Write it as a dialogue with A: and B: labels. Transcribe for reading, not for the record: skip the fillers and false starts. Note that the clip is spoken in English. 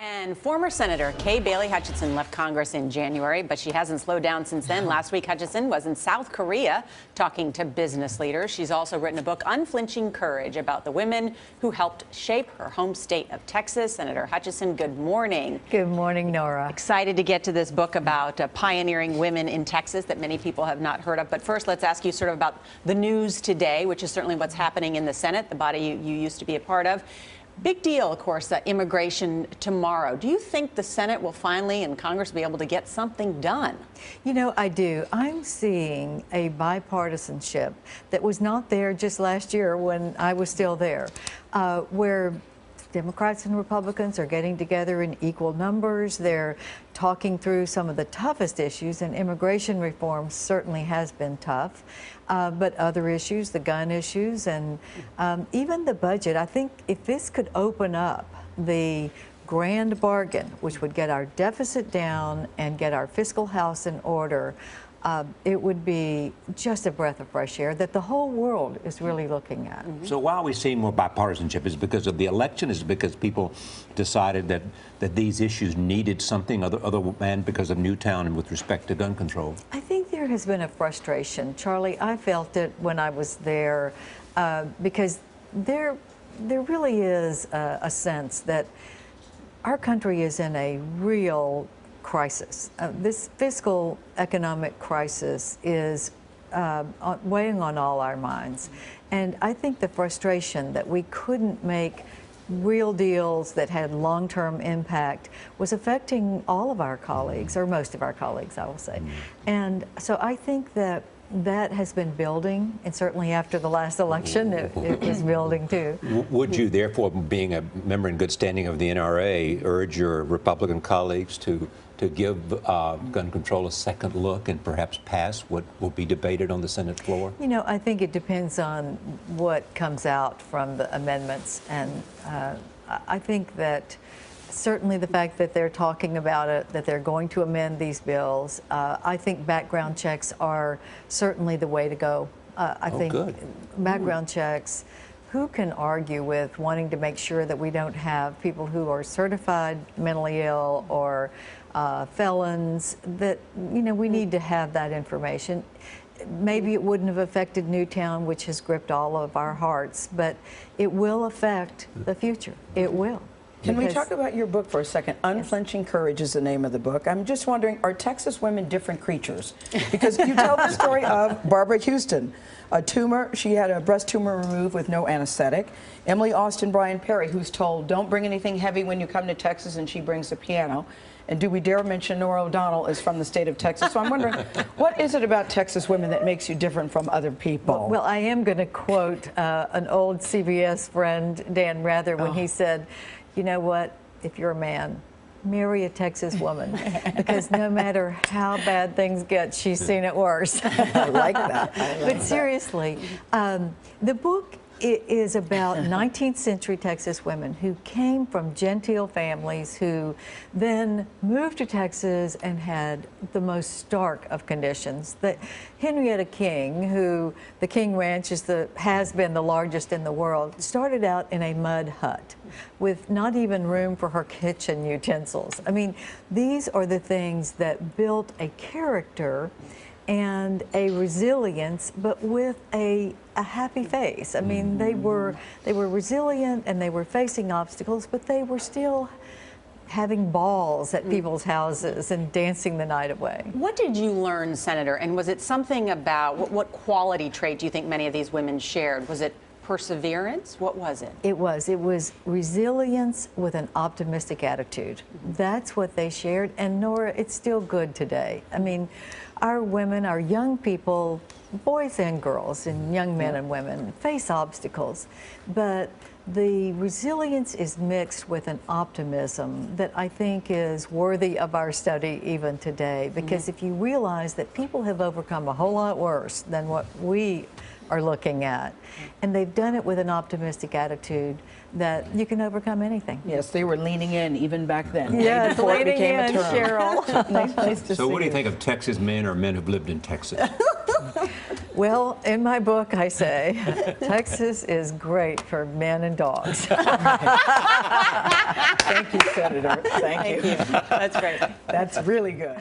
A: And former Senator Kay Bailey Hutchison left Congress in January, but she hasn't slowed down since then. Last week, Hutchison was in South Korea talking to business leaders. She's also written a book, Unflinching Courage, about the women who helped shape her home state of Texas. Senator Hutchison, good morning.
B: Good morning, Nora.
A: Excited to get to this book about pioneering women in Texas that many people have not heard of. But first, let's ask you sort of about the news today, which is certainly what's happening in the Senate, the body you used to be a part of. Big deal, of course, immigration tomorrow. Do you think the Senate will finally and Congress be able to get something done?
B: You know, I do. I'm seeing a bipartisanship that was not there just last year when I was still there, where Democrats and Republicans are getting together in equal numbers. They're talking through some of the toughest issues, and immigration reform certainly has been tough. But other issues, the gun issues, and even the budget, I think if this could open up the grand bargain, which would get our deficit down and get our fiscal house in order, it would be just a breath of fresh air that the whole world is really looking at.
C: So why are we seeing more bipartisanship? Is it because of the election? Is it because people decided that these issues needed something other than because of Newtown and with respect to gun control?
B: I think there has been a frustration, Charlie. I felt it when I was there because there really is a sense that our country is in a real crisis. This fiscal economic crisis is weighing on all our minds. And I think the frustration that we couldn't make real deals that had long-term impact was affecting all of our colleagues, or most of our colleagues, I will say. And so I think that has been building, and certainly after the last election, it was building too.
C: Would you, therefore, being a member in good standing of the NRA, urge your Republican colleagues to give gun control a second look and perhaps pass what will be debated on the Senate floor? You
B: know, I think it depends on what comes out from the amendments, and I think that certainly the fact that they're talking about it, that they're going to amend these bills, I think background checks are certainly the way to go. I think
C: good.
B: Background checks, who can argue with wanting to make sure that we don't have people who are certified mentally ill or felons, that, you know, we need to have that information. Maybe it wouldn't have affected Newtown, which has gripped all of our hearts, but it will affect the future. It will.
D: Can we talk about your book for a second? Unflinching Courage is the name of the book. I'm just wondering, are Texas women different creatures? Because you tell the story of Barbara Houston, a tumor. She had a breast tumor removed with no anesthetic. Emily Austin Bryan Perry, who's told, don't bring anything heavy when you come to Texas, and she brings a piano. And do we dare mention Nora O'Donnell is from the state of Texas? So I'm wondering, what is it about Texas women that makes you different from other people?
B: Well, I am going to quote an old CBS friend, Dan Rather, when he said, you know what, if you're a man, marry a Texas woman, because no matter how bad things get, she's seen it worse.
D: I like that.
B: But seriously, the book is about 19th century Texas women who came from genteel families who then moved to Texas and had the most stark of conditions. Henrietta King, who the King Ranch has been the largest in the world, started out in a mud hut with not even room for her kitchen utensils. I mean, these are the things that built a character and a resilience, but with a happy face. I mean, they were resilient and they were facing obstacles, but they were still having balls at people's houses and dancing the night away.
A: What did you learn, Senator? And was it something about what quality trait do you think many of these women shared? Was it perseverance? What was it?
B: It was resilience with an optimistic attitude. That's what they shared. And Nora, it's still good today. I mean, our women, our young people, boys and girls and young men and women face obstacles, but the resilience is mixed with an optimism that I think is worthy of our study even today, because if you realize that people have overcome a whole lot worse than what we are looking at, and they've done it with an optimistic attitude, that you can overcome anything.
D: Yes, they were leaning in even back then.
B: Yes,
D: before it
B: leaning
D: became
B: in,
D: a term.
B: Cheryl.
D: nice to see
C: So what do you
D: you.
C: think of Texas men or men who've lived in Texas?
B: Well, in my book, I say Texas is great for men and dogs.
D: Thank you, Senator. Thank you.
A: That's great.
D: That's really good.